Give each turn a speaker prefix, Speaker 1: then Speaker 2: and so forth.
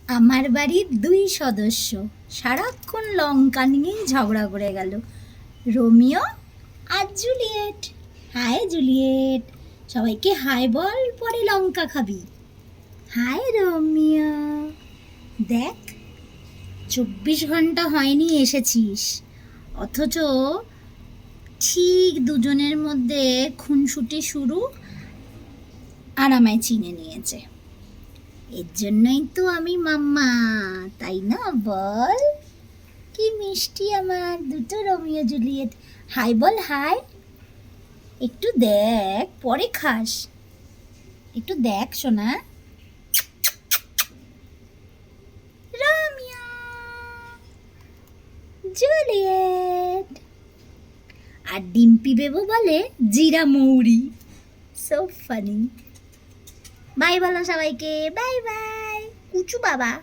Speaker 1: আমার বাড়ির দুই সদস্য সারাক্ষণ লঙ্কা নিয়েই ঝগড়া করে গেল। রোমিও আর জুলিয়েট। হাই জুলিয়েট, সবাইকে হাই বল, পরে লঙ্কা খাবি। হাই রোমিও, দেখ 24 ঘন্টা হয়নি এসেছিস, অথচ ঠিক দুজনের মধ্যে খুনসুটি শুরু, আর আমায় চিনে নিয়েছে। এর জন্যই তো আমি মাম্মা, তাই না বল? কি মিষ্টি আমার দুটো রোমিও জুলিয়েট। হাই বল, হাই। একটু দেখ, পরে খাস। একটু দেখ সোনা। Romeo Juliet. আর ডিম্পি বেবু বলে জিরা মৌরি। So funny. বাই বলো সবাইকে, বাই বাই কুচু বাবা।